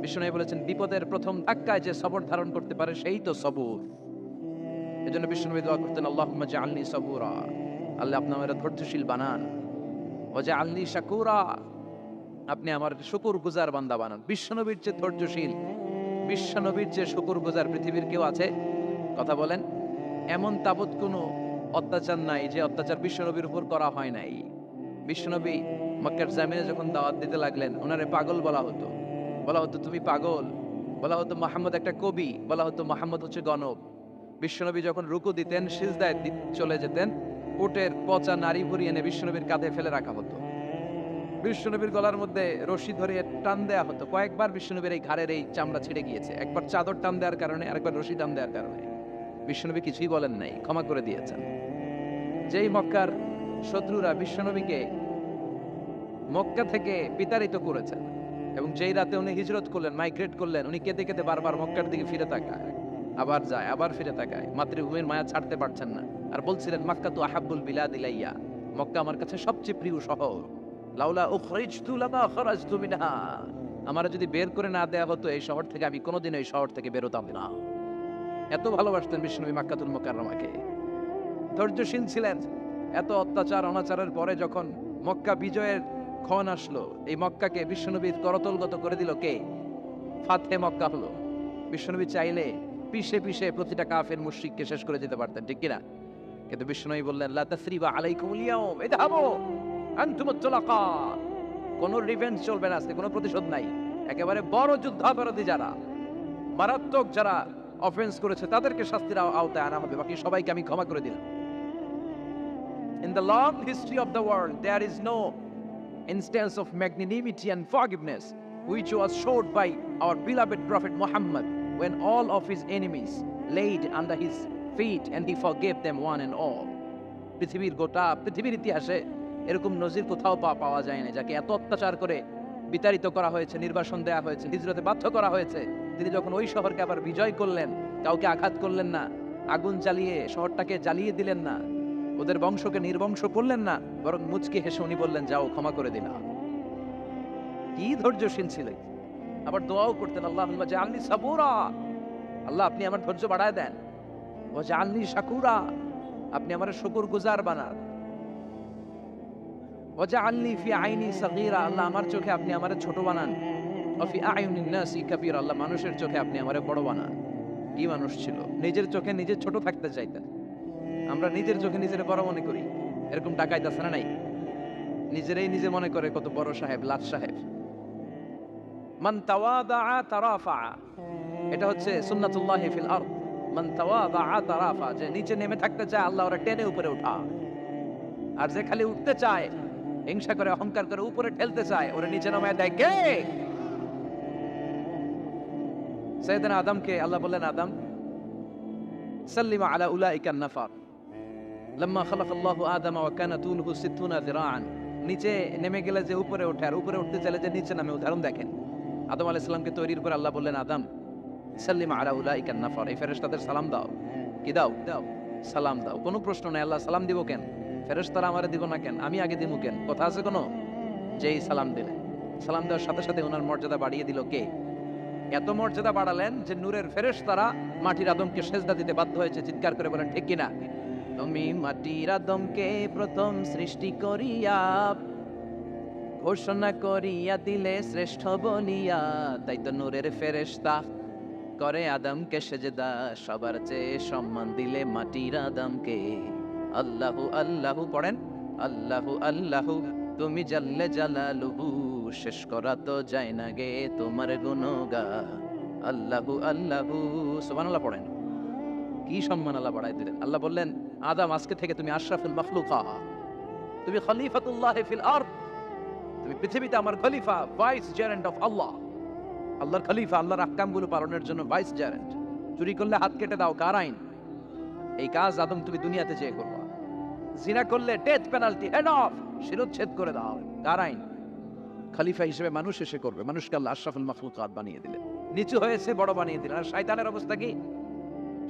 বিষ্ণু বলেছেন বিপদের প্রথম ধাক্কায় যে সবর ধারণ করতে পারে সেই তো সবুর। এজন্য বিষ্ণু দোয়া করতেন, আল্লাহুম্মা জাআলনি সাবুরা, আল্লাহ আপনি আমাকে ধৈর্যশীল বানান। ওয়া জাআলনি শাকুরা, আপনি আমার শুকরগুজার বান্দা বানান। বিশ্বনবীর যে ধৈর্যশীল, বিশ্বনবীর যে শুকরগুজার পৃথিবীর কেউ আছে? কথা বলেন। এমন তাবৎ কোনো অত্যাচার নাই যে অত্যাচার বিশ্বনবীর উপর করা হয় নাই। বিশ্বনবী মক্কার জামিনে যখন দাওয়াত দিতে লাগলেন, ওনারে পাগল বলা হতো, বলা হতো তুমি পাগল, বলা হতো মুহাম্মদ একটা কবি, বলা হতো মুহাম্মদ হচ্ছে গণক। বিশ্বনবী যখন রুকু দিতেন, সিজদায় চলে যেতেন, উটের পচা নারী ভুরি এনে বিশ্বনবীর কাঁধে ফেলে রাখা হতো। বিশ্বনবীর গলার মধ্যে রশি ধরে টান দেয়া হতো। কয়েকবার বিশ্বনবীর এই ঘাড়ের এই চামড়া ছিঁড়ে গিয়েছে, একবার চাদর টান দেওয়ার কারণে, আরেকবার রশি টান দেওয়ার কারণে। বিশ্বনবী কিছুই বলেন নাই, ক্ষমা করে দিয়েছেন। যেই মক্কার শত্রুরা বিশ্বনবীকে মক্কা থেকে বিতাড়িত করেছেন, এবং যেই রাতে উনি হিজরত করলেন, মাইগ্রেট করলেন, উনি কেঁদে কেঁদে বারবার মক্কার দিকে ফিরে তাকায়, আবার যায়, আবার ফিরে তাকায়, মাতৃভূমির মায়া ছাড়তে পারছেন না। আর বলছিলেন মাক্কা তু আহাব্বুল বিলাদ ইলাইয়া, মক্কা আমার কাছে সবচেয়ে প্রিয় শহর। লাউলা উখরিজতু লামা খারাজতু মিনহা, আমারে যদি বের করে না দেয়া হতো এই শহর থেকে, আমি কোনোদিন এই শহর থেকে বেরোতাম না। এত ভালোবাসতেন বিশ্বনবী মাক্কাতুল মুকাররমাকে। ধৈর্যশীল ছিলেন। এত অত্যাচার অনাচারের পরে যখন মক্কা বিজয়ের ক্ষণ আসলো, এই মক্কাকে বিশ্বনবীর করতলগত করে দিল কে? ফাতহে মক্কা হলো। বিশ্বনবী চাইলে পিষে পিষে প্রতিটা কাফের মুশরিককে শেষ করে দিতে পারতেন, ঠিক কিনা? কিন্তু বিশ্বনবী বললেন লা তাসরিবা আলাইকুমুল ইয়াউম ইযহাবু আনতুমুত তুলাকা, কোনো রিভেঞ্জ চলবে না আজকে, কোনো প্রতিশোধ নাই। একেবারে বড় যুদ্ধাপরাধী যারা, মারাত্মক যারা অফেন্স করেছে তাদেরকে শাস্তির আওতায় আনা হবে, বাকি সবাইকে আমি ক্ষমা করে দিলাম। In the long history of the world, there is no instance of magnanimity and forgiveness which was showed by our beloved Prophet Muhammad when all of his enemies laid under his feet and he forgave them one and all. পৃথিবীর ইতিহাসে এরকম নজির কোথাও পাওয়া যায় না, যাকে এত অত্যাচার করে বিতাড়িত করা হয়েছে, নির্বাসন দেওয়া হয়েছে, হিজরতে বাধ্য করা হয়েছে। তিনি যখন ওই শহরকে আবার বিজয় করলেন, কাউকে আঘাত করলেন না, আগুন জ্বালিয়ে শহরটাকে জ্বালিয়ে দিলেন না, ওদের বংশকে নির্বংশ করলেন না, বরং মুচকি হেসে উনি বললেন যাও ক্ষমা করে দিলাম। কি ধৈর্যশীল ছিলেন। আবার দোয়াও করতেন, আল্লাহুম্মা জাআলনি সাবুরা, আল্লাহ আপনি আমার ধৈর্য বাড়ায় দেন। ওয়া জাআলনি শাকুরা, আপনি আমার শুকরগুজার বানান। ওয়া জাআলনি ফি আইনি সাগীরা, আল্লাহ আমার চোখে আপনি আমারে ছোট বানান। ওয়া ফি আয়ুনিন নাসি কাবীরা, আল্লাহ মানুষের চোখে আপনি আমারে বড় বানান। কি মানুষ ছিল, নিজের চোখে নিজে ছোট থাকতে চাইতেন। আমরা নিজের চোখে নিজের বড় মনে করি, এরকম ডাকাইত আছে না নাই? নিজেরাই নিজে মনে করে কত বড় সাহেব, লাট সাহেব। মান তাওয়াদাআ তারাফা, এটা হচ্ছে সুন্নাতুল্লাহি ফিল আরদ। মান তাওয়াদাআ তারাফা, যে নিচে নেমে থাকতে চায় আল্লাহ ওরা টেনে উপরে উঠা, আর যে খালি উঠতে চায়, হিংসা করে অহংকার করে উপরে ঠেলতে চায়, ওরা নিচে নামায় দেয় কে? সাইয়েদনা আদমকে আল্লাহ বললেন, আদম সাল্লিমা আলা উলাইকা নাফার লাম্মা খালাকাল্লাহু আদামা ওয়া কানা তুলহু 60 যিরাআন, নিচে নেমে গেলে যে উপরে ওঠে, আর উপরে উঠতে চাইলে যে নিচে নামে। উদাহরণ দেখেন, আদম আলাইহিস সালামকে তৈরির পর আল্লাহ বললেন, আদম সাল্লিমা আলা উলাইকা নাফার, এই ফেরেশতাদের সালাম দাও। কি দাও? দাও, সালাম দাও। কোনো প্রশ্ন নাই, আল্লাহ সালাম দিব কেন? ফেরেশতারা আমারে দিব না কেন? আমি আগে দিব কেন? কথা আছে কোনো? যেই সালাম দিলেন, সালাম দেওয়ার সাথে সাথে ওনার মর্যাদা বাড়িয়ে দিল কে? এত মর্যাদা বাড়ালেন যে নূরের ফেরেশতারা মাটির আদমকে সেজদা দিতে বাধ্য হয়েছে। চিৎকার করে বলেন ঠিক কিনা? তুমি মাটির আদমকে প্রথম সৃষ্টি করিয়া ঘোষণা করিয়া দিলে শ্রেষ্ঠ বলিয়া, তাই তো নূরের ফেরেশতা করে আদমকে সেজদা, সবার চেয়ে সম্মান দিলে মাটির আদমকে। আল্লাহু আল্লাহু পড়েন, আল্লাহু আল্লাহু তুমি জাল্লে জালালুহু, শেষ করা তো যায় না গে তোমার গুণগান। আল্লাহু আল্লাহু, সুবহানাল্লাহ পড়েন। কি সম্মান আল্লাহ বাড়াই দিলেন। আল্লাহ বললেন, আদম আজকে থেকে তুমি আশরাফুল মাখলুকাত, তুমি খলিফাতুল্লাহ ফিল আরদ, তুমি পৃথিবীতে আমার খলিফা, ভাইস জেরেন্ট অফ আল্লাহ। আল্লাহর খলিফা, আল্লাহর আহকামগুলো পালনের জন্য ভাইস জেরেন্ট। চুরি করলে হাত কেটে দাও, কার আইন? এই কাজ আদম তুমি দুনিয়াতে যেয়ে করবা। জিনা করলে ডেথ পেনাল্টি, হেড অফ, শিরোচ্ছেদ করে দাও, কার আইন? খলিফা হিসেবে মানুষ এসে করবে। মানুষকে আল্লাহ আশরাফুল মাখলুকাত বানিয়ে দিলেন, নিচু হয়েছে বড় বানিয়ে দিলেন। আর শয়তানের অবস্থা কি?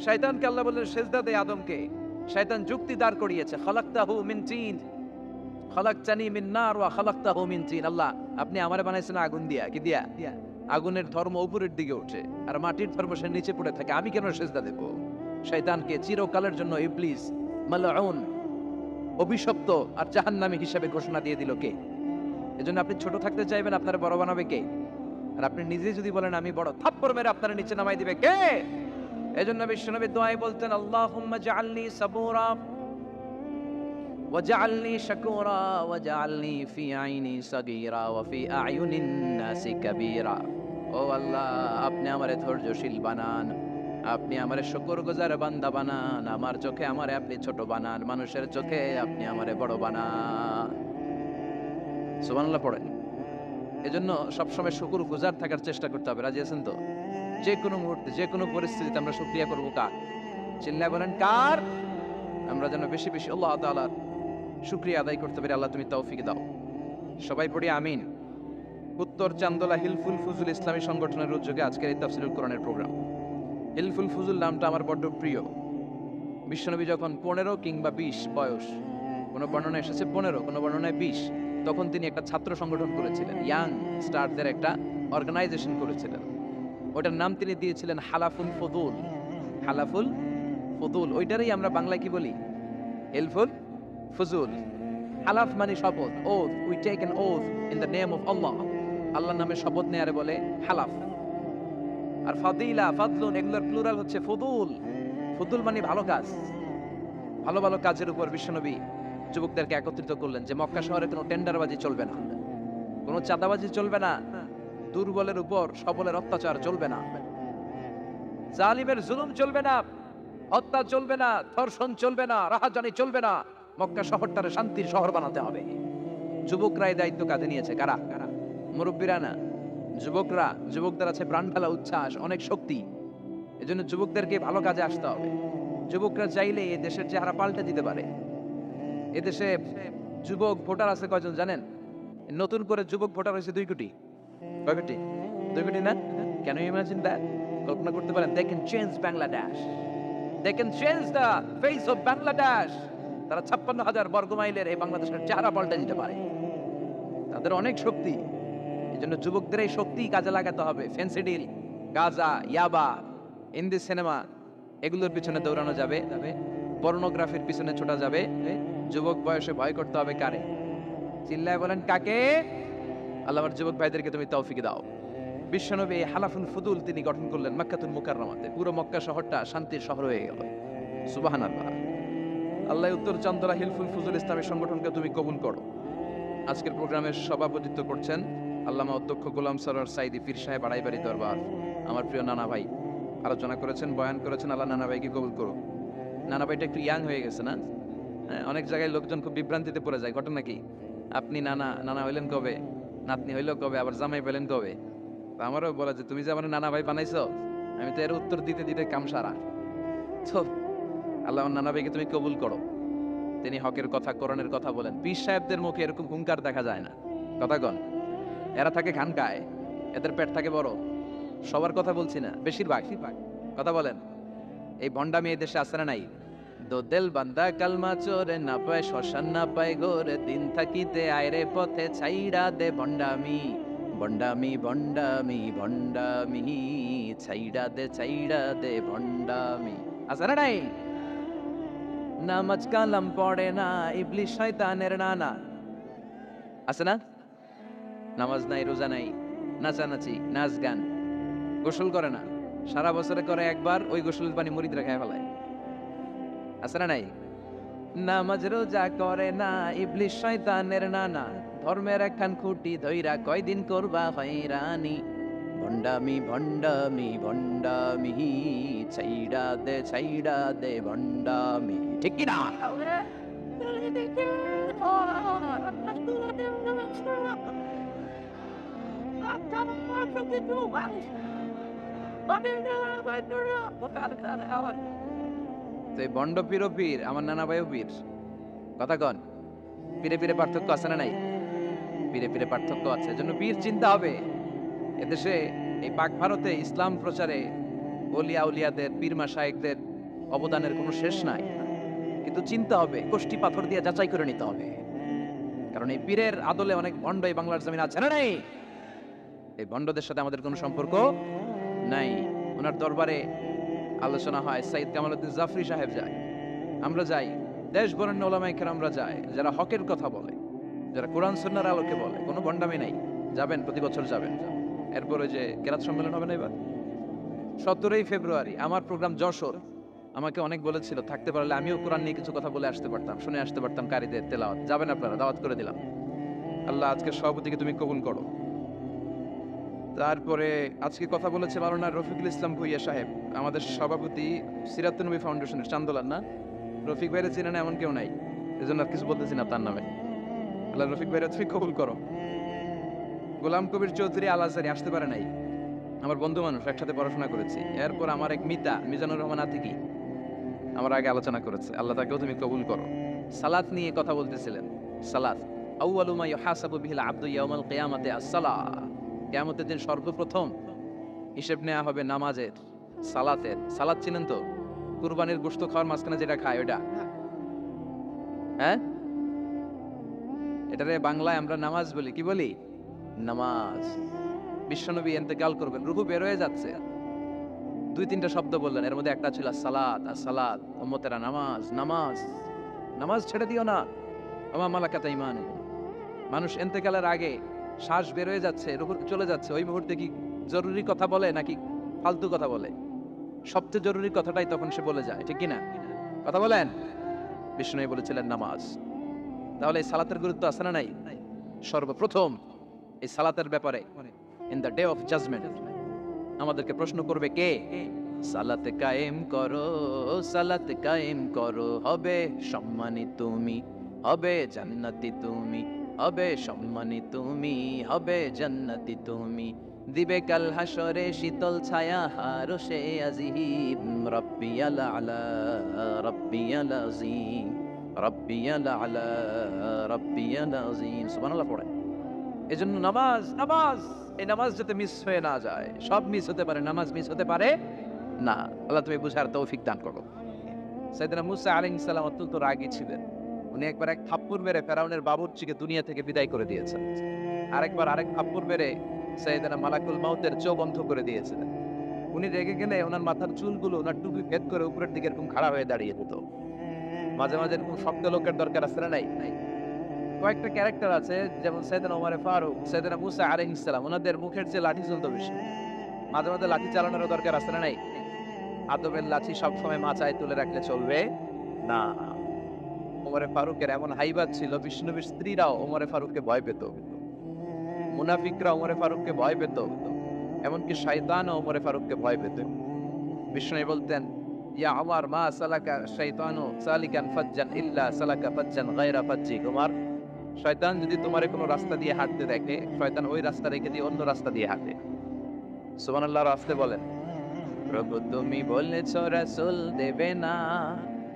শয়তানকে আল্লাহ বললেন সেজদা দে আদমকে। শয়তান যুক্তি দাঁড় করিয়েছে, খালাকতাহু মিন তিন, খালাকতানি মিন নার ওয়া খালাকতাহু মিন তিন। আল্লাহ আপনি আমারে বানাইছেন আগুন দিয়া, কি দিয়া? আগুনের ধর্ম উপরের দিকে ওঠে আর মাটির ধর্ম সে নিচে পড়ে থাকে। আমি কেন সেজদা দেব? শয়তানকে চিরকালের জন্য ইবলিস মালউন, অভিশপ্ত আর জাহান্নামী হিসেবে ঘোষণা দিয়ে দিল কে? এজন্য আপনি ছোট থাকতে চাইবেন, আপনার বড় বানাবে কে? আর আপনি নিজে যদি বলেন আমি বড়, থাপ্পড় মেরে আপনার নিচে নামাই দিবে কে? এজন্য বিশ্বনবী দোয়ায় বলতেন, আল্লাহুম্মা জাআলনি সাবুরা ওয়াজআলনি শাকুরা ওয়াজআলনি ফি আইনি সাগীরা ওয়া ফি আয়ুনিন নাসি কাবীরা। ও আল্লাহ, আপনি আমারে ধৈর্যশীল বানান, আপনি আমারে শুকরগুজার বান্দা বানান, আমার চোখে আমারে আপনি ছোট বানান, মানুষের চোখে আপনি আমারে বড় বানান। সুবহানাল্লাহ পড়েন। এজন্য সবসময় শুকরগুজার থাকার চেষ্টা করতে হবে। রাজি আছেন তো? যে কোনো মুহূর্তে, যে কোনো পরিস্থিতিতে আমরা শুকরিয়া করব কার? চিল্লায় বলেন কার? আমরা যেন বেশি বেশি আল্লাহ তাআলার শুকরিয়া আদায় করতে পারি। আল্লাহ তুমি তৌফিক দাও। সবাই পড়ি আমিন। উত্তর চান্দোলা হিলফুল ফুজুল ইসলামী সংগঠনের উদ্যোগে আজকের এই তাফসীরুল কোরআনের প্রোগ্রাম। হিলফুল ফুজুল নামটা আমার বড্ড প্রিয়। বিশ্বনবী যখন 15 কিংবা 20 বয়স, কোনো বর্ণনায় এসেছে 15, কোনো বর্ণনায় 20, তখন তিনি একটা ছাত্র সংগঠন করেছিলেন, ইয়াং স্টারদের একটা অর্গানাইজেশন করেছিলেন। ওটার নাম তিনি দিয়েছিলেন হালাফুল ফুদুল। হালাফুল ফুদুল, ওইটারই আমরা বাংলায় কি বলি? হিলফুল ফুজুল। হালাফ মানে শপথ, oath, we take an oath in the name of Allah. আল্লাহর নামে শপথ নেয়ারে বলে হালাফ। আর ফাদিলা, ফাদলুন, এগুলোর প্লুরাল হচ্ছে ফুদুল। ফুদুল মানে ভালো কাজ। ভালো ভালো কাজের উপর বিশ্বনবী যুবকদেরকে একত্রিত করলেন যে মক্কা শহরে কোনো টেন্ডারবাজি চলবে না, কোনো চাঁদাবাজি চলবে না, দুর্বলের উপর সবলের অত্যাচার চলবে না, জালিমের জুলুম চলবে না, হত্যা চলবে না, ধর্ষণ চলবে না, রাহাজানি চলবে না। মক্কা শহরটারে শান্তির শহর বানাতে হবে। যুবকরা এই দায়িত্ব কাঁধে নিয়েছে। কারা? মুরব্বীরা না, যুবকরা। যুবকদের আছে প্রাণ ঢালা উচ্ছ্বাস, অনেক শক্তি। এজন্য যুবকদেরকে ভালো কাজে আসতে হবে। যুবকরা চাইলে এই দেশের চেহারা পাল্টে দিতে পারে। এদেশে যুবক ভোটার আছে কয়জন জানেন? নতুন করে যুবক ভোটার হয়েছে 2 কোটি। কয় কোটি? 2 কোটি না? Can you imagine that? কল্পনা করতে পারেন? They can change Bangladesh, they can change the face of Bangladesh. তারা 56,000 বর্গ মাইলের এই বাংলাদেশের চেহারা পাল্টে দিতে পারে। তাদের অনেক শক্তি। এই জন্য যুবকদের এই শক্তি কাজে লাগাতে হবে। ফেন্সিডিল, গাঁজা, ইয়াবা, হিন্দি সিনেমা, এগুলোর পিছনে দৌড়ানো যাবে, পর্নোগ্রাফির পিছনে ছোটা যাবে। যুবক বয়সে ভয় করতে হবে কারে? চিল্লায় বলেন কাকে? আল্লাহ আমার যুবক ভাইদেরকে তুমি তৌফিক দাও। বিশ্বনবী এই হালাফুল ফুদুল তিনি গঠন করলেন মক্কাতুল মুকাররমাতে। পুরো মক্কা শহরটা শান্তির শহর হয়ে গেল। সুবহানাল্লাহ। আল্লাহ উত্তর চান্দোলা হিলফুল ফুজুল ইসলামী সংগঠনকে তুমি কবুল করো। আজকের প্রোগ্রামের সভাপতিত্ব করছেন আল্লামা অধ্যক্ষ গোলাম সরোয়ার সাইদি পীর সাহেব, আড়াইবাড়ি দরবার। আমার প্রিয় নানা ভাই আলোচনা করেছেন, বয়ান করেছেন। আল্লাহ নানা ভাইকে কবুল করো। নানা ভাইটা একটু ইয়াং হয়ে গেছে না? হ্যাঁ, অনেক জায়গায় লোকজন খুব বিভ্রান্তিতে পড়ে যায়। ঘটনা কি? আপনি নানা নানা হইলেন কবে, নাতনি হইল কবে, আবার জামাই পেলেন কবে? আমারও বলা যে তুমি যে আমার নানা ভাই বানাইছো, আমি তো এর উত্তর দিতে দিতে কাম সারা। তো আল্লাহ আমার নানা ভাইকে তুমি কবুল করো। তিনি হকের কথা, কোরআনের কথা বলেন। পীর সাহেবদের মুখে এরকম হুঙ্কার দেখা যায় না। কথা কন। এরা থাকে খানকায়, এদের পেট থাকে বড়। সবার কথা বলছি না, বেশিরভাগ। কথা বলেন। এই ভণ্ডামি এই দেশে আছে না নাই? দোদেল বান্দা কালমা চোরে, না পায় শ্মশান না পায় গোরে, দিন থাকিতে আয়রে পথে ছাইড়া দে ভণ্ডামি, ভণ্ডামি ভণ্ডামি ভণ্ডামি, ছাইড়া দে ভণ্ডামি। আছে না নাই? নামাজ কালাম পড়ে না, ইবলিস শয়তানের নানা। আছে না? নামাজ নাই, রোজা নাই, নাচানাচি, নাচ গান, গোসল করে না, সারা বছরে করে একবার, ওই গোসলের পানি মুরিদরা খায় ফেলায়। আছে না নাই? নামাজ রোজা করে না, ইবলিস শয়তানের নানা, ধর্মের একখান খুঁটি ধইরা কয়দিন করবা হয়রানি, ভণ্ডামি ভণ্ডামি ভণ্ডামি, ছাইড়া দে ভণ্ডামি। ঠিক কি না? ভণ্ড পীর পীর, আমার নানা ভাইও পীর। কথা কন। পীরে পীরে পার্থক্য আছে না নাই? পীরে পীরে পার্থক্য আছে। এজন্য পীর চিন্তা হবে। এদেশে এই পাক ভারতে ইসলাম প্রচারে ওলিয়া উলিয়াদের, পীর মাশায়েখদের অবদানের কোনো শেষ নাই। কিন্তু চিন্তা হবে, কষ্টি পাথর দিয়ে যাচাই করে নিতে হবে। কারণ এই পীরের আদলে অনেক ভণ্ড এই বাংলার জমিন আছে না নাই? এই ভণ্ডদের সাথে আমাদের কোনো সম্পর্ক নাই। ওনার দরবারে আলোচনা হয়, সাইদ কামালউদ্দিন জাফরি সাহেব যায়, আমরা যাই, দেশ বরেণ্য ওলামায়ে কেরামরা যায়, যারা হকের কথা বলে, যারা কোরআন সুন্নাহর আলোকে বলে, কোনো ভণ্ডামি নাই। যাবেন, প্রতি বছর যাবেন। এরপরে যে কেরাত সম্মেলন হবে না এবার 17ই ফেব্রুয়ারি, আমার প্রোগ্রাম যশোর। আমাকে অনেক বলেছিল থাকতে পারলে আমিও কোরআন নিয়ে কিছু কথা বলে আসতে পারতাম, শুনে আসতে পারতাম কারীদের তেলাওয়াত। যাবেন আপনারা, দাওয়াত করে দিলাম। আল্লাহ আজকের সভাপতিকে তুমি কবুল করো। তারপরে আজকে কথা বলেছে মাওলানা রফিকুল ইসলাম ভুইয়া সাহেব, আমাদের সভাপতি সিরাতুন নবী ফাউন্ডেশনের চান্দোলার না। রফিক ভাইরে চিনেন এমন কেউ নাই, এজন্য আর কিছু বলতেছি না তার নামে। আল্লাহ রফিক ভাইরে তুমি কবুল করো। গোলাম কবির চৌধুরী আল আজহারি আসতে পারে নাই, আমার বন্ধু মানুষ, একসাথে পড়াশোনা করেছি। এরপর আমার এক মিজানুর রহমান আতিকি আমার আগে আলোচনা করেছে, আল্লাহ তাকেও তুমি কবুল করো। সালাত নিয়ে কথা বলতেছিলেন। সালাত আউয়ালু মা ইউহাসাবু বিহিল আবদু ইয়াউমাল কিয়ামাতি আস-সালাহ। কিয়ামতের দিন সর্বপ্রথম হিসেব নেওয়া হবে নামাজের, সালাতের। সালাত চিনেন তো? কুরবানির গোশত খাওয়ার মাঝখানে যেটা খায় ওটা, হ্যাঁ? এটারে বাংলায় আমরা নামাজ বলি, কি বলি? নামাজ। বিশ্বনবী ইন্তেকাল করবেন, রূহ বের হয়ে যাচ্ছে, 2-3টা শব্দ বললেন, এর মধ্যে একটা ছিল সালাত। আর সালাত উম্মতেরা নামাজ, নামাজ, নামাজ ছেড়ে দিও না। ওমা মালাকাত আইমানুকুম। মানুষ ইন্তেকালের আগে শ্বাস বের হয়ে যাচ্ছে, রূহ চলে যাচ্ছে, ওই মুহূর্তে কি জরুরি কথা বলে নাকি ফালতু কথা বলে? সবচেয়ে জরুরি কথাটাই তখন সে বলে যায়, ঠিক কিনা? কথা বলেন। বিষ্ণু বলেছিলেন নামাজ। তাহলে এই সালাতের গুরুত্ব আছে না নাই? সর্বপ্রথম এই সালাতের ব্যাপারে in the day of judgement আমাদেরকে প্রশ্ন করবে কে? সালাত কায়েম করো, সালাত কায়েম করো, হবে সম্মানী তুমি, হবে জান্নাতি তুমি, হবে সম্মানী তুমি, হবে জান্নাতি তুমি। দিবে কাল হাসরে শীতল ছায়া হারশে আজিম, রাব্বিয়াল আলা, রাব্বিয়াল আযীম, রাব্বিয়াল আলা, রাব্বিয়াল আযীম। সুবহানাল্লাহ পড়ে। এজন্য নামাজ, নামাজ, এই নামাজ যাতে মিস হয়ে না যায়। সব মিস হতে পারে, নামাজ মিস হতে পারে না। আল্লাহ তুমি বুঝার তৌফিক দান করো। সাইয়েদনা মুসা আলাইহিস সালাম অত্যন্ত রাগী ছিলেন। উনি একবার এক থাপ্পড় মেরে ফেরাউনের বাবুর্চিকে দুনিয়া থেকে বিদায় করে দিয়েছেন। আরেকবার আরেক থাপ্পড় মেরে সাইয়েদনা মালাকুল মাউতের চোখ বন্ধ করে দিয়েছিলেন। উনি রেগে গেলে ওনার মাথার চুলগুলো ওনার টুপি ভেদ করে উপরের দিকে এরকম খাড়া হয়ে দাঁড়িয়ে যেত। মাঝে মাঝে এরকম শক্ত লোকের দরকার আছে না নাই? কয়েকটা ক্যারেক্টার আছে, যেমন সাইয়েদনা ওমর ফারুক, সাইয়েদনা মুসা আলাইহিস সালাম, ওনাদের মুখের চেয়ে লাঠি চলতো বেশি। মাঝে মাঝে লাঠি চালানোর দরকার আছে না নাই? আদবের লাঠি সবসময় মাথায় তুলে রাখলে চলবে না। ওমর ফারুকের এমন হাইবাত ছিল, বিষ্ণুনবীর স্ত্রীরাও ওমর ফারুককে ভয় পেত, মুনাফিকরা ওমর ফারুককে ভয় পেত, এমনকি শয়তানও ওমর ফারুককে ভয় পেত। বিষ্ণু বলতেন, ইয়া ওমর মা সালাকা শাইতানু সালিকান ফাজ্জান ইল্লা সালাকা ফাজ্জান গায়রা ফাজ্জিক। ওমর, শয়তান যদি তোমারে কোনো রাস্তা দিয়ে হাঁটতে দেখে, শয়তান ওই রাস্তা রেখে দিয়ে অন্য রাস্তা দিয়ে হাঁটে। সুবহানাল্লাহ। রাস্তে বলেন, প্রভু তুমি বলেছ রাসূল দেবে না,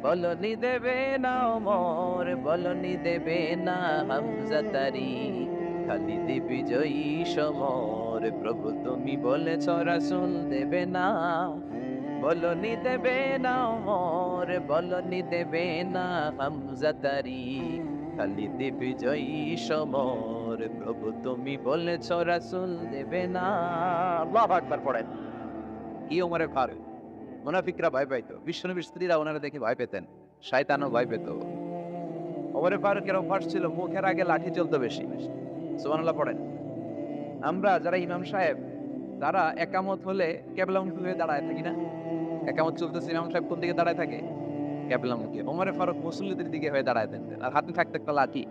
বলনি দেবে না ওমর, বলনি দেবে না হামজা তারি, খালিদ বিজয়ী সমর। প্রভু তুমি বলেছ রাসূল দেবে না, বলনি দেবে না ওমর, বলনি দেবে না হামজা তারি, খালিদ বিজয়ী সমর। প্রভু তুমি বলেছ রাসূল দেবে না। আল্লাহু আকবার পড়েন। কি ওমরে ফারুক, মুনাফিকরা ভয় পাইতো, বিশ্বনবীর স্ত্রীরা ওনারা দেখে ভয় পেতেন, শয়তানও ভয় পেত। ওমরে ফারুকের অভ্যাস ছিল মুখের আগে লাঠি চলতো বেশি। সুবহানাল্লাহ পড়েন। আমরা যারা ইমাম সাহেব, তারা একামত হলে কেবলামুখী হয়ে দাঁড়ায় থাকি না? একামত চলতেছে, ইমাম সাহেব কোন দিকে দাঁড়ায় থাকে? কেবলামুখী। ওমরে ফারুক মুসল্লিদের দিকে হয়ে দাঁড়ায় থাকতেন, আর হাতে থাকতো একটা লাঠি।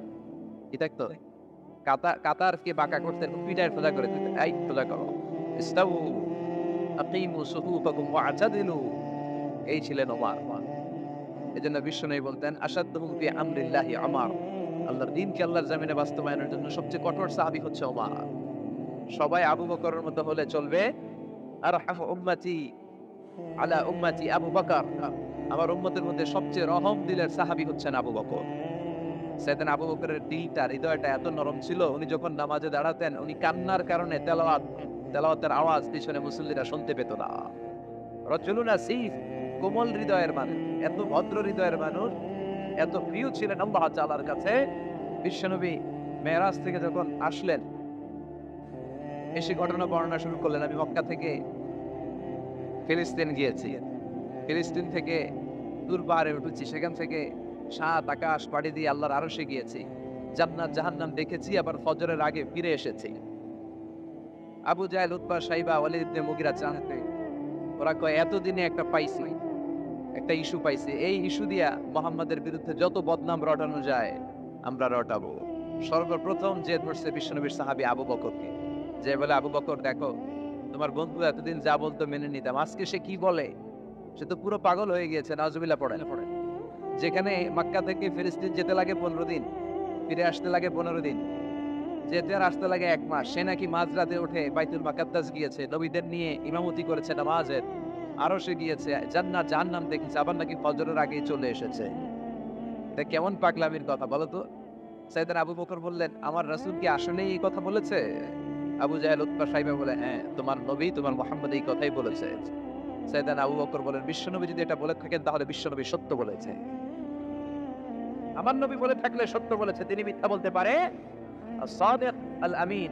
কি থাকতো? কাতারকে বাঁকা করতে পিঠায় সোজা করে দিতেন, এই সোজা করো, ইস্তাউ আকিমু সুফুফাকুম ওয়া'তাদিলু। এই ছিলেন ওমর। এজন্য বিশ্বনবী বলতেন, আশাদ্দুহুম ফি আমরিল্লাহি ওমর। আল্লাহর দ্বীনকে আল্লাহর জমিনে বাস্তবায়নের জন্য সবচেয়ে কঠোর সাহাবী হচ্ছে ওমর। সবাই আবু বকরের মতো হলে চলবে। আরহামু উম্মতি আলা উম্মতি আবু বকর। আমার উম্মতের মধ্যে সবচেয়ে রহম দিলের সাহাবী হচ্ছেন আবু বকর। সাইয়েদনা আবু বকরের দিলটা, হৃদয়টা এত নরম ছিল, উনি যখন নামাজে দাঁড়াতেন, উনি কান্নার কারণে তেলাওয়াতের আওয়াজ পিছনে মুসল্লিরা শুনতে পেত না। রাজুলুন আসিফ, কোমল হৃদয়ের মানুষ, এত ভদ্র হৃদয়ের মানুষ, এত প্রিয় ছিলেন আল্লাহ তাআলার কাছে। বিশ্বনবী মেরাজ থেকে যখন আসলেন, এসে ঘটনা বর্ণনা শুরু করলেন, আমি মক্কা থেকে ফিলিস্তিন গিয়েছি, ফিলিস্তিন থেকে দূর পাহাড়ে উঠেছি, সেখান থেকে 7 আকাশ পাড়ি দিয়ে আল্লাহর আরশে গিয়েছি, জান্নাত জাহান্নাম দেখেছি, আবার ফজরের আগে ফিরে এসেছি। আবু জাহেল, উতবা, সাইবা, ওয়ালিদ ইবনে মুগিরা জানতে, ওরা কয় এতদিনে একটা পাইছি, একটা ইস্যু পাইছি, এই ইস্যু দিয়া মুহাম্মাদের বিরুদ্ধে যত বদনাম রটানো যায় আমরা রটাবো। সর্বপ্রথম যে ধরছে বিশ্বনবীর সাহাবী আবু বকরকে, যে বলে, আবু বকর দেখো, তোমার বন্ধু এতদিন যা বলতো মেনে নিতাম, আজকে সে কি বলে, সে তো পুরো পাগল হয়ে গিয়েছে। নাউজুবিল্লাহ পড়েন। যেখানে মক্কা থেকে ফিলিস্তিন যেতে লাগে 15 দিন, ফিরে আসতে লাগে 15 দিন, যেতে আর আসতে লাগে 1 মাস, সে নাকি মাঝরাতে উঠে বাইতুল মুকাদ্দাস গিয়েছে, নবীদের নিয়ে ইমামতি করেছে নামাজের, আরো সে গিয়েছে, জান্নাত জাহান্নাম দেখেছে, আবার নাকি ফজরের আগেই চলে এসেছে। এটা কেমন পাগলামির কথা বলো তো? সাইয়েদনা আবু বকর বললেন, আমার রাসূল কি আসলেই এই কথা বলেছে? আবু জাহেল, উতবা, সাইবা বলে, হ্যাঁ, তোমার নবী, তোমার মুহাম্মদ এই কথাই বলেছে। সাইয়েদনা আবু বকর বলেন, বিশ্বনবী যদি এটা বলে থাকেন তাহলে বিশ্বনবী সত্য বলেছে। আমার নবী বলে থাকলে সত্য বলেছে, তিনি মিথ্যা বলতে পারে? as-sadiq al-amin,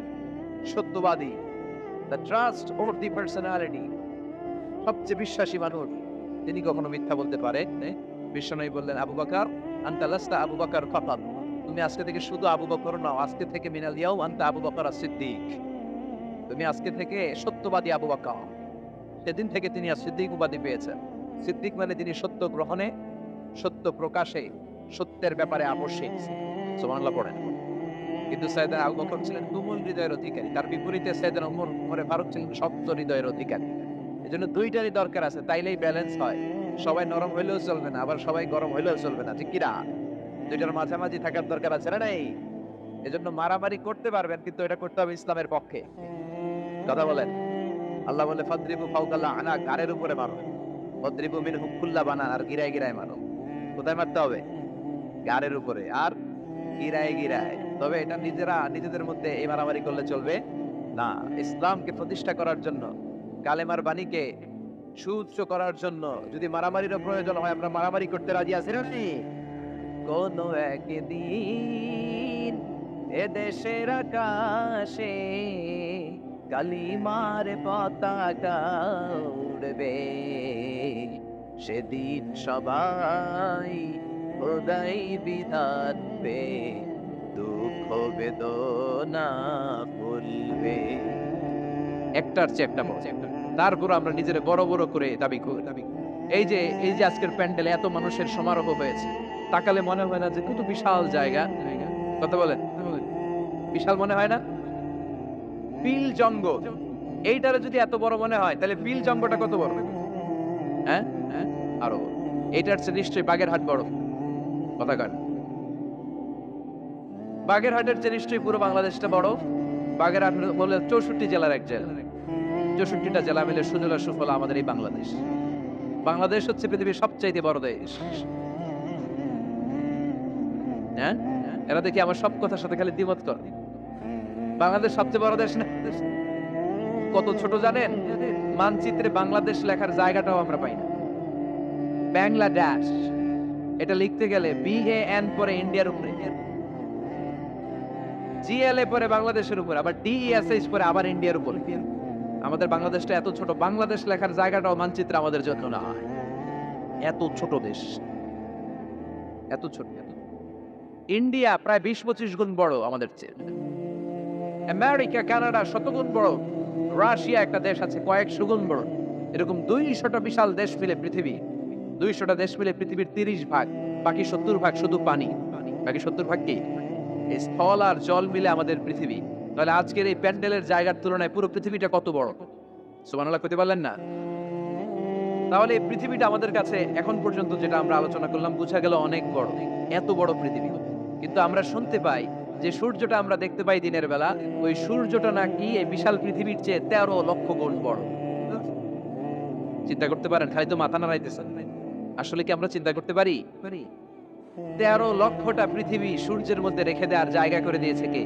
সত্যবাদী, the trust over the personality, সবচেয়ে বিশ্বাসী মানুষ, তিনি কখনো মিথ্যা বলতে পারে? বিশ্বনবী বললেন, আবু বকর আনতা লাস্তা আবু বকর ফাকাত, তুমি আজকে থেকে শুধু আবু বকর নও, আজকে থেকে মিনাল ইয়াউম আনতা আবু বকর as-সিদ্দিক, তুমি আজকে থেকে সত্যবাদী আবু বকর। সেদিন থেকে তিনি as-সিদ্দিক উপাধি পেয়েছেন। সিদ্দিক মানে তিনি সত্য গ্রহণে, সত্য প্রকাশে, সত্যের ব্যাপারে আপসহীন। সুবহানাল্লাহ পড়েন। কিন্তু সাইয়েদনা আবু বকর ছিলেন কোমল হৃদয়ের অধিকারী, তার বিপরীতে সাইয়েদনা ওমরে ফারুক ছিলেন শক্ত হৃদয়ের অধিকারী। এজন্য দুইটারই দরকার আছে, তাইলেই ব্যালেন্স হয়। সবাই নরম হইলেও চলবে না, আবার সবাই গরম হইলেও চলবে না, ঠিক কি না? দুইটার মাঝামাঝি থাকার দরকার আছে না নাই? এজন্য মারামারি করতে পারবেন, কিন্তু এটা করতে হবে ইসলামের পক্ষে। কথা বলেন। আল্লাহ বলে, ফাদরিবু ফাওকাল আনাক, গারের উপরে মারো, ফাদরিবু মিনহু কুল্লা বানান, আর গিরায় গিরায় মারো। কোথায় মারতে হবে? গারের উপরে আর গিরায় গিরায়। তবে এটা নিজেদের মধ্যে এই মারামারি করলে চলবে না। ইসলামকে প্রতিষ্ঠা করার জন্য, কালেমার বাণীকে সুউচ্চ করার জন্য যদি মারামারিরও প্রয়োজন হয়, আমরা মারামারি করতে রাজি আছি না? কোন একদিন এ দেশের আকাশে কালিমার পতাকা উড়বে, সেদিন সবাই খোদাই বিধান পে দুঃখ বেদনা ভুলবে। একটার চেয়ে একটা বড়, তারপর আমরা নিজের বড় বড় করে দাবি করি। এই যে আজকের প্যান্ডেলে এত মানুষের সমারোহ হয়েছে, তাকালে মনে হয় না যে কত বিশাল জায়গা? কথা বলেন, বিশাল মনে হয় না? বিল জঙ্গ, এইটারে যদি এত বড় মনে হয়, তাহলে বিল জঙ্গটা কত বড়? হ্যাঁ, আরো এইটার চেয়ে নিশ্চয়ই বাগেরহাট বড়। কথা কন, বাগেরহাটের চেয়ে নিশ্চয়ই পুরো বাংলাদেশটা বড়। বাগেরহাট বলে 64 জেলার এক জেলা, 64টা জেলা মিলে সুজলা সুফলা আমাদের এই বাংলাদেশ। বাংলাদেশ হচ্ছে পৃথিবীর সবচাইতে বড় দেশ। হ্যাঁ, এরা দেখি আমার সব কথার সাথে খালি দ্বিমত কর। বাংলাদেশ সবচেয়ে বড় দেশ না? কত ছোট জানেন? মানচিত্রে বাংলাদেশ লেখার জায়গাটাও আমরা পাই না। বাংলাদেশ এটা লিখতে গেলে BAN পরে ইন্ডিয়ার উপরে, GLA পরে বাংলাদেশের উপরে, আবার DESH পরে আবার ইন্ডিয়ার উপরে। আমাদের বাংলাদেশটা এত ছোট, বাংলাদেশ লেখার জায়গাটাও মানচিত্রে আমাদের জন্য না। এত ছোট দেশ, এত ছোট। ইন্ডিয়া প্রায় 20-25 গুণ বড় আমাদের চেয়ে। আমেরিকা, কানাডা শতগুণ বড়। রাশিয়া একটা দেশ আছে কয়েকশো গুণ বড়। এরকম 200টা বিশাল দেশ মিলে পৃথিবী, 200টা দেশ মিলে পৃথিবীর 30 ভাগ, বাকি 70 ভাগ শুধু পানি। বাকি 70 ভাগ কি? এই স্থল আর জল মিলে আমাদের পৃথিবী। তাহলে আজকের এই প্যান্ডেলের জায়গার তুলনায় পুরো পৃথিবীটা কত বড়? সুবহানাল্লাহ কইতে পারলেন না? তাহলে এই পৃথিবীটা আমাদের কাছে এখন পর্যন্ত যেটা আমরা আলোচনা করলাম বোঝা গেল অনেক বড়, এত বড় পৃথিবী। কিন্তু আমরা শুনতে পাই যে সূর্যটা আমরা দেখতে পাই দিনের বেলা, ওই সূর্যটা নাকি এই বিশাল পৃথিবীর চেয়ে 13 লক্ষ গুণ বড়। চিন্তা করতে পারেন? খালি তো মাথা নাড়াইতেছেন। আসলে কি আমরা চিন্তা করতে পারি? 13 লক্ষটা পৃথিবী সূর্যের মধ্যে রেখে দেওয়ার জায়গা করে দিয়েছে কে?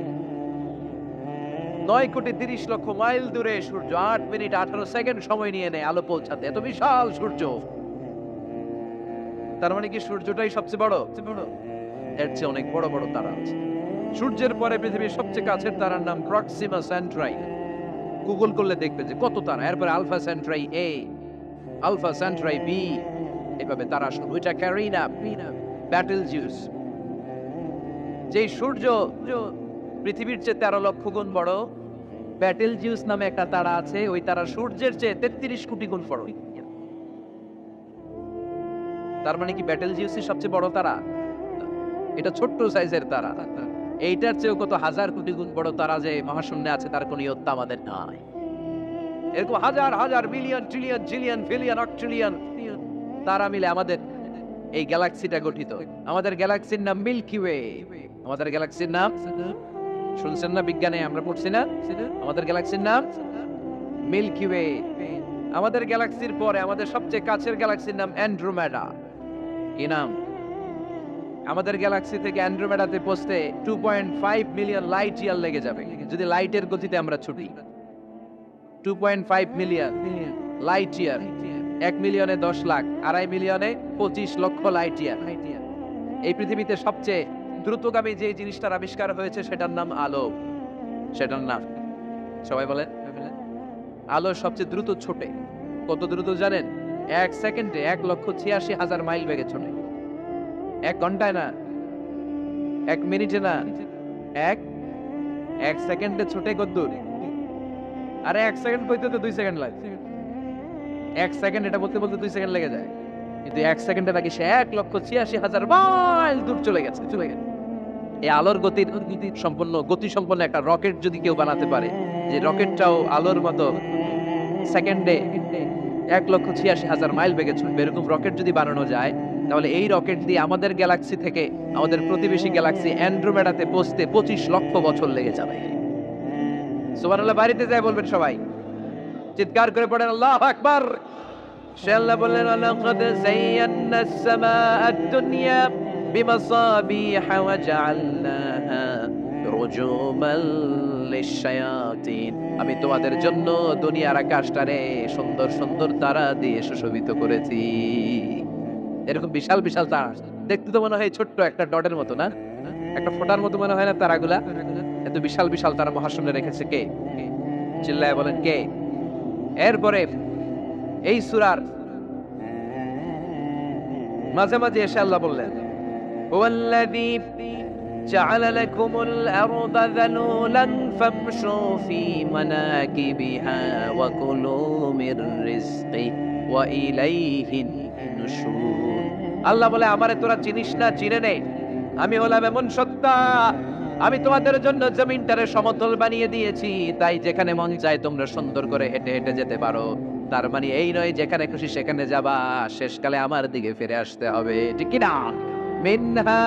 9,30,00,000 মাইল দূরে সূর্য 8 মিনিট 18 সেকেন্ড সময় নিয়ে নেয় আলো পৌঁছাতে। এত বিশাল সূর্য। তার মানে কি সূর্যটাই সবচেয়ে বড়? এর চেয়ে অনেক বড় বড় তারা আছে। সূর্যের পরে পৃথিবীর সবচেয়ে কাছের তারার নাম প্রক্সিমা সেন্ট্রাই। গুগল করলে দেখবে যে কত তারা। এরপরে আলফা সেন্ট্রাই এ, আলফা সেন্ট্রাই বি, এভাবে তারা শুরু। ওইটা ক্যারিনা, ব্যাটেল জিউস। যেই সূর্য পৃথিবীর চেয়ে 13 লক্ষ গুণ বড়, ব্যাটেল জিউস নামে একটা তারা আছে, ওই তারা সূর্যের চেয়ে 33 কোটি গুণ বড়। তার মানে কি ব্যাটেল জিউসই সবচেয়ে বড় তারা? এটা ছোট্ট সাইজের তারা। এইটার চেয়েও কত হাজার কোটি গুণ বড় তারা যে মহাশূন্যে আছে, তার কোনো ইয়ত্তা আমাদের নাই। এরকম হাজার হাজার million trillion zillion billion octillion তারা মিলে আমাদের এই গ্যালাক্সিটা গঠিত। আমাদের গ্যালাক্সির নাম মিল্কি ওয়ে। আমাদের গ্যালাক্সির নাম শুনছেন না? বিজ্ঞানে আমরা পড়ছি না? আমাদের গ্যালাক্সির নাম মিল্কি ওয়ে। আমাদের গ্যালাক্সির পরে আমাদের সবচেয়ে কাছের গ্যালাক্সির নাম অ্যান্ড্রোমেডা। কি নাম? আমাদের গ্যালাক্সি থেকে অ্যান্ড্রোমেডাতে পৌঁছতে 2.5 মিলিয়ন লাইট ইয়ার লেগে যাবে যদি লাইটের গতিতে আমরা ছুটি। 2.5 মিলিয়ন লাইট ইয়ার। 1 মিলিয়নে 10 লাখ, 2.5 মিলিয়নে 25 লক্ষ লাইট ইয়ার। এই পৃথিবীতে সবচেয়ে দ্রুতগামী যে জিনিসটার আবিষ্কার হয়েছে সেটার নাম আলো। সেটার নাম সবাই বলেন। আলো সবচেয়ে দ্রুত ছোটে। কত দ্রুত জানেন? 1 সেকেন্ডে 1,86,000 মাইল বেগে ছোটে। 1 ঘন্টায় না, 1 মিনিটে না, এক সেকেন্ডে ছোটে কদ্দূর? আরে 1 সেকেন্ড বলতে তো 2 সেকেন্ড লাগে। 1 সেকেন্ড এটা বলতে বলতে 2 সেকেন্ড লেগে যায়, কিন্তু 1 সেকেন্ডে নাকি সে 1,86,000 মাইল দূর চলে গেছে। এই আলোর গতি সম্পন্ন একটা রকেট যদি কেউ বানাতে পারে, যে রকেটটাও আলোর মতো সেকেন্ডে 1,86,000 মাইল বেগে ছুটবে, এরকম রকেট যদি বানানো যায়, তাহলে এই রকেট দিয়ে আমাদের গ্যালাক্সি থেকে আমাদের প্রতিবেশী গ্যালাক্সি অ্যান্ড্রোমেডাতে পৌঁছতে 25 লক্ষ বছর লেগে যাবে। সুবহানাল্লাহ। বাড়িতে যায় বলবেন সবাই, চিৎকার করে পড়েন আল্লাহু আকবার। সে আল্লাহ বললেন, ওয়ালাকাদ যায়্যানাস সামাআদ দুনিয়া বিমাসাবিহা ওয়া জাআলনাহা রুজুমান লিশ-শায়াতিন। আমি তোমাদের জন্য দুনিয়ার আকাশটারে সুন্দর সুন্দর তারা দিয়ে সুশোভিত করেছি। এরকম বিশাল বিশাল তারা, দেখতে তো মনে হয় ছোট্ট একটা ডটের মতো না, একটা ফোঁটার মতো মনে হয় না তারাগুলা? এত বিশাল বিশাল তারা মহাশূন্যে রেখেছে কে? চিল্লায় বলেন কে? এরপরে এই সূরার মাঝে মাঝে এসে আল্লাহ বললেন, ওয়াল্লাযী জাআলা লাকুমুল আরদা যালুলান ফামশু ফি মানাকিবিহা ওয়া কুলু মির রিজকি ওয়া ইলাইহিন নুশুর। আল্লাহ বলে, আমারে তোরা চিনিস না, চিনে নে। আমি হলাম এমন সত্তা, আমি তোমাদের জন্য জমিনটারে সমতল বানিয়ে দিয়েছি, তাই যেখানে মন চায় তোমরা সুন্দর করে হেঁটে হেঁটে যেতে পারো। তার মানে এই নয় যেখানে খুশি সেখানে যাবা, শেষকালে আমার দিকে ফিরে আসতে হবে, ঠিক কি না? মিনহা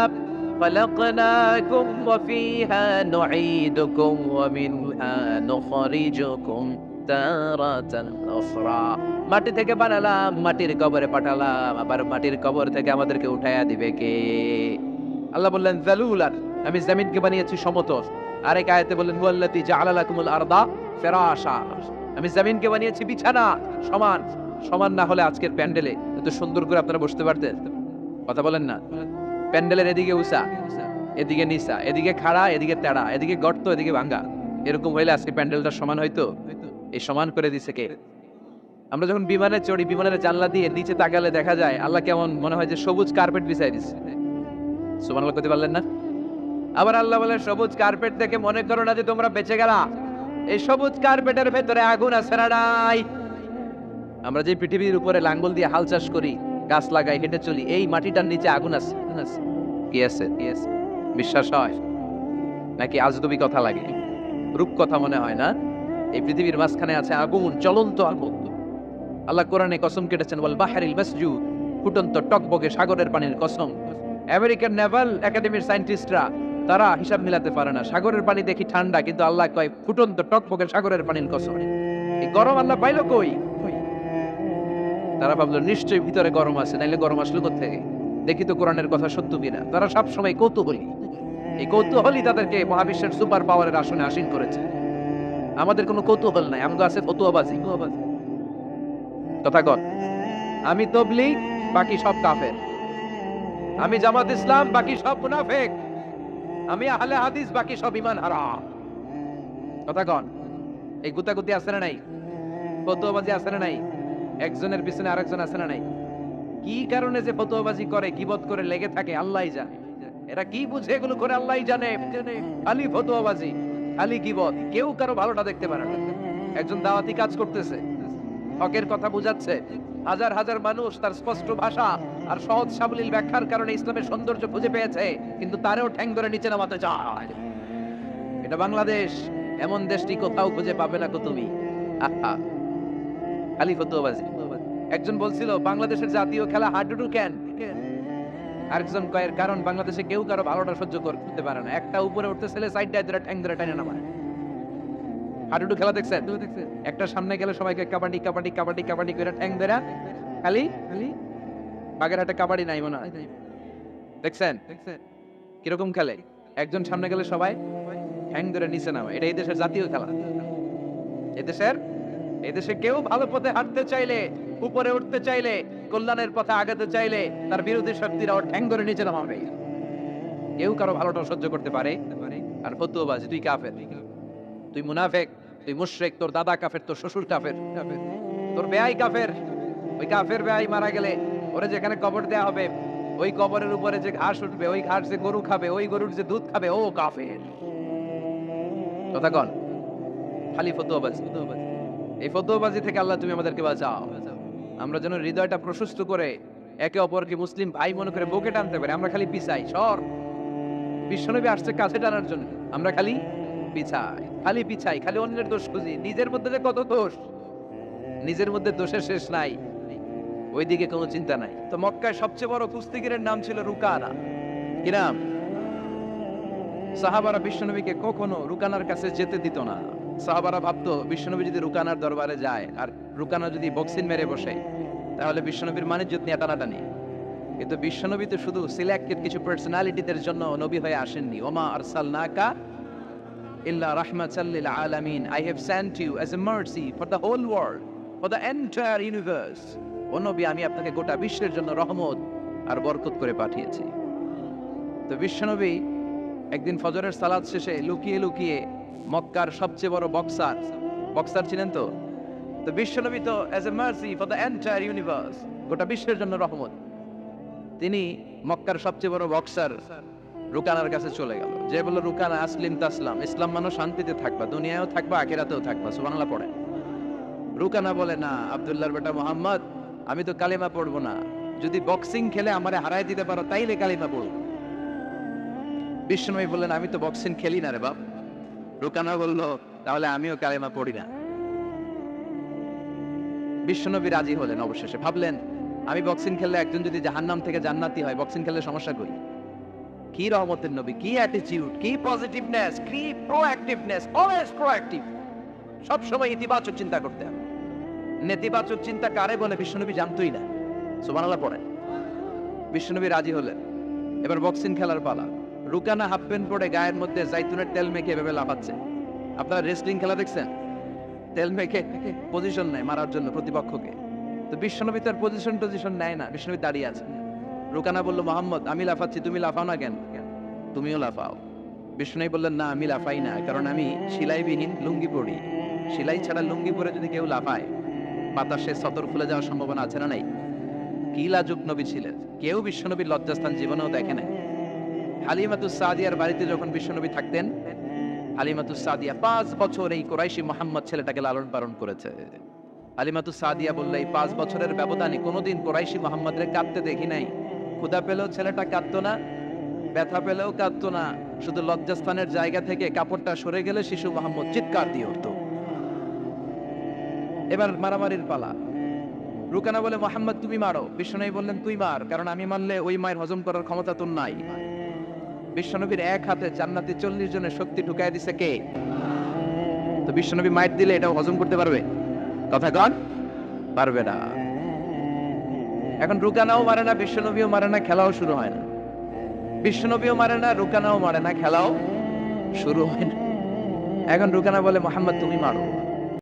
খালাকনাকুম ওয়া ফিহা নুঈদুকুম ওয়া মিনহা নুখরিজুকুম তারাতান উখরা। মাটি থেকে বানালাম, মাটির কবরে পাঠালাম, আবার মাটির কবর থেকে আমাদেরকে উঠায়া দিবে কে? আল্লাহ বললেন যালুলান, আমি জমিনকে বানিয়েছি সমতল। আরেক আয়াতে বললেন হুয়াল্লাযী জাআলা লাকুমুল আরদা ফিরাশা, আমি জমিনকে বানিয়েছি বিছানা। সমান সমান না হলে আজকের প্যান্ডেলে এত সুন্দর করে আপনারা বসতে পারতেন? কথা বলেন না। প্যান্ডেলের এদিকে উঁচা, এদিকে নিচা, এদিকে খাড়া, এদিকে তেড়া, এদিকে গর্ত, এদিকে ভাঙ্গা, এরকম হইলে আজকে প্যান্ডেলটা সমান হইতো? এই সমান করে দিছে কে? আমরা যখন বিমানে চড়ি, বিমানের জানলা দিয়ে নিচে তাকালে দেখা যায় আল্লাহ কেমন মনে হয় যে সবুজ কার্পেট বিছাই দিছে। সুবহানাল্লাহ করতে পারলেন না? আবার আল্লাহ বলে, সবুজ কার্পেট দেখে মনে করো না যে তোমরা বেঁচে গেলা, এই সবুজ কার্পেটের ভেতরে আগুন আছে না নাই? আমরা যে পৃথিবীর উপরে লাঙ্গল দিয়ে হাল চাষ করি, গাছ লাগাই, হেঁটে চলি, এই মাটিটার নিচে আগুন আছে। কি আছে? বিশ্বাস হয় নাকি আজগুবি কথা লাগে? রূপ কথা মনে হয় না? এই পৃথিবীর মাঝখানে আছে আগুন, জ্বলন্ত আগুন। আল্লাহ কোরআনে কসম কেটেছেন, ওয়াল বাহরিল মাসজুদ, ফুটন্ত টকবকে সাগরের পানির কসম। আমেরিকান নেভাল একাডেমির সায়েন্টিস্টরা তারা হিসাব মিলাতে পারে না, সাগরের পানি দেখি ঠান্ডা, কিন্তু আল্লাহ কয় ফুটন্ত টকবকে সাগরের পানির কসম। এই গরম আল্লাহ পাইলো কই? তারা ভাবলো নিশ্চয়ই ভিতরে গরম আছে, নাইলে গরম আসলো কোত্থেকে? দেখি তো কোরআনের কথা সত্য কিনা। তারা সব সময় কৌতূহলী, এই কৌতূহলই তাদেরকে মহাবিশ্বের সুপার পাওয়ারের আসনে আসীন করেছে। আমাদের কোনো কৌতূহল নাই, আমগো আছে ফতুয়াবাজি। কথা কন, আমি তবলিগ, বাকি সব কাফের। আমি জামাত ইসলাম, বাকি সব মুনাফিক। আমি আহলে হাদিস, বাকি সব ঈমান হারা। কথা কন। এই গুতাগুতি আছে না নাই, ফতোয়াবাজি আছে না নাই, একজনের পিছনে আরেকজন আছে না নাই। কি কারণে যে ফতোয়াবাজি করে, গীবত করে লেগে থাকে আল্লাহই জানে। এরা কি বুঝে এগুলো করে আল্লাহই জানে। খালি ফতোয়াবাজি, খালি গীবত, কেউ কারো ভালোটা দেখতে পারে না। একজন দাওয়াতি কাজ করতেছে, হকের কথা বুঝাচ্ছে, হাজার হাজার মানুষ তার স্পষ্ট ভাষা আর সহজ সাবলীল ব্যাখ্যার কারণে ইসলামের সৌন্দর্য খুঁজে পেয়েছে, কিন্তু তারেও ঠ্যাং ধরে নিচে নামাতে চায়। এটা বাংলাদেশ, এমন দেশটি কোথাও খুঁজে পাবে না তুমি। আহা, খালি ফতোয়াবাজি। একজন বলছিল বাংলাদেশের জাতীয় খেলা হাডুডু কেন, আরেকজন কয়ের কারণ বাংলাদেশে কেউ কারো ভালোটা সহ্য করতে পারে না। একটা উপরে উঠতে ছেলে সাইডটায় ধরে ঠ্যাং ধরে টানে নামায়। হাডুডু খেলা দেখছেন? একটা সামনে গেলে সবাইকে কাবাডি কাবাডি কাবাডি কাবাডি করে ঠ্যাং ধরে, খালি খালি বাগেরহাটে কাবাডি নাই মনে হয়, দেখছেন কিরকম খেলে? একজন সামনে গেলে সবাই ঠ্যাং ধরে নিচে নামে। এটা এই দেশের জাতীয় খেলা। এদেশে কেউ ভালো পথে হাঁটতে চাইলে, উপরে উঠতে চাইলে, কল্যাণের পথে আগাতে চাইলে তার বিরোধী শক্তিরা ওর ঠ্যাং ধরে নিচে নামাবে। কেউ কারো ভালোটা সহ্য করতে পারে? আর ফতোয়াবাজি, তুই কাফের, তুই মুনাফিক, তুই মুশরিক, তোর দাদা কাফের, তোর শ্বশুর কাফের, তোর বেয়াই কাফের। ওই কাফের বেয়াই মারা গেলে ওরে যেখানে কবর দেয়া হবে, ওই কবরের উপরে যে ঘাস উঠবে, ওই ঘাস যে গরু খাবে, ওই গরুর যে দুধ খাবে, ও কাফের। কথা কন, খালি ফতোয়াবাজি। এই ফতোয়াবাজি থেকে আল্লাহ তুমি আমাদেরকে বাঁচাও। আমরা যেন হৃদয়টা প্রশস্ত করে একে অপরকে মুসলিম ভাই মনে করে বুকে টানতে পারি। আমরা খালি পিছাই, সর। বিশ্বনবী আসছে কাছে টানার জন্য, আমরা খালি পিছাই, খালি অন্যের দোষ খুঁজি। নিজের মধ্যে যে কত দোষ, নিজের মধ্যে দোষের শেষ নাই, ওইদিকে কোনো চিন্তা নাই। তো মক্কায় সবচেয়ে বড় কুস্তিগিরের নাম ছিল রুকানা। কি নাম? সাহাবারা বিশ্বনবীকে কখনো রুকানার কাছে যেতে দিত না। সাহাবারা ভাবতো বিশ্বনবী যদি রুকানার দরবারে যায় আর রুকানা যদি বক্সিং মেরে বসে, তাহলে বিশ্বনবীর মানিজ্যত নিয়ে টানাটানি। কিন্তু বিশ্বনবী তো শুধু সিলেক্টেড কিছু পার্সোনালিটিদের জন্য নবী হয়ে আসেননি। ওমা আরসালনাকা ইল্লা রাহমাতাল লিল আলামিন, I have sent you as a mercy for the whole world, for the entire universe. ও নবী, আমি আপনাকে গোটা বিশ্বের জন্য রহমত আর বরকত করে পাঠিয়েছি। তো বিশ্বনবী একদিন ফজরের সালাত শেষে লুকিয়ে লুকিয়ে মক্কার সবচেয়ে বড় বক্সার ছিলেন তো বিশ্বনবী তো as a mercy for the entire universe, গোটা বিশ্বের জন্য রহমত, তিনি মক্কার সবচেয়ে বড় বক্সার রুকানার কাছে চলে গেল। যে বলল, রুকানা আসলিম তাসলাম, ইসলাম মানো শান্তিতে থাকবা, দুনিয়ায়ও থাকবা, আখিরাতেও থাকবা। সুবহানাল্লাহ পড়ে। রুকানা বলে, না আব্দুল্লাহর বেটা মোহাম্মদ, আমি তো কালিমা পড়বো না। যদি বক্সিং খেলে আমারে হারাই দিতে পারো তাইলে কালিমা পড়ব। বিশ্বনবী বললেন, আমি তো বক্সিং খেলি না রে বাপ। রুকানা বলল, তাহলে আমিও কালিমা পড়ি না। বিশ্বনবী রাজি হলেন অবশেষে। ভাবলেন, আমি বক্সিং খেললে একজন যদি জাহান্নাম থেকে জান্নাতি হয়, বক্সিং খেললে সমস্যা কই? কি রহমতের নবী, কি অ্যাটিটিউড, কি পজিটিভনেস, কি প্রোঅ্যাক্টিভনেস, অলওয়েজ প্রোঅ্যাক্টিভ। সব সময় ইতিবাচক চিন্তা করতে হবে। নেতিবাচক চিন্তা কারে বলে বিশ্বনবী জানতোই না। সুবহানাল্লাহ পড়েন। বিশ্বনবী রাজি হলেন। এবার বক্সিং খেলার পালা। রুকানা হাফ প্যান্ট পরে গায়ের মধ্যে জাইতুনের তেল মেখে ভেবে লাফাচ্ছে। আপনারা রেসলিং খেলা দেখছেন? তেল মেখে পজিশন নেয় মারার জন্য প্রতিপক্ষকে। তো বিশ্বনবী তার পজিশন নেয় না, বিশ্বনবী দাঁড়িয়ে আছে। রুকানা বলল, মোহাম্মদ, আমি লাফাচ্ছি, তুমি লাফাও না কেন? তুমিও লাফাও। বিশ্বনবী বললেন, না আমি লাফাই না, কারণ আমি সেলাইবিহীন লুঙ্গি পরি। সেলাই ছাড়া লুঙ্গি পরে যদি কেউ লাফায়, বাতাসে সতর খুলে যাওয়ার সম্ভাবনা আছে না নাই? কি লাজুক নবী ছিলেন, কেউ বিশ্বনবীর লজ্জাস্থান জীবনেও দেখে নাই। হালিমাতুস সাদিয়ার বাড়িতে যখন বিশ্বনবী থাকতেন, হালিমাতুস সাদিয়া 5 বছর এই কুরাইশি মুহাম্মদ ছেলেটাকে লালন পালন করেছে। হালিমাতুস সাদিয়া বললে, এই 5 বছরের ব্যবধানে কোনোদিন কুরাইশি মুহাম্মদরে কাঁদতে দেখি নাই। ক্ষুধা পেলেও ছেলেটা কাঁদতো না, ব্যথা পেলেও কাঁদতো না। শুধু লজ্জাস্থানের জায়গা থেকে কাপড়টা সরে গেলে শিশু মুহাম্মদ চিৎকার দিয়ে উঠতো। এবার মারামারির পালা। রুকানা বলে, মুহাম্মদ তুমি মারো। বিশ্বনবী বললেন, তুই মার, কারণ আমি মারলে ওই মায়ের হজম করার ক্ষমতা তোর নাই। বিশ্বনবীর এক হাতে জান্নাতি 40 জনের শক্তি ঢুকায় দিছে কে? তো বিশ্বনবী মাইর দিলে এটাও হজম করতে পারবে? কথা কন, পারবে না। এখন রুকানাও মারে না, বিশ্বনবীও মারে না, খেলাও শুরু হয় না। বিশ্বনবীও মারে না, রুকানাও মারে না, খেলাও শুরু হয় না। এখন রুকানা বলে, মুহাম্মদ তুমি মারো।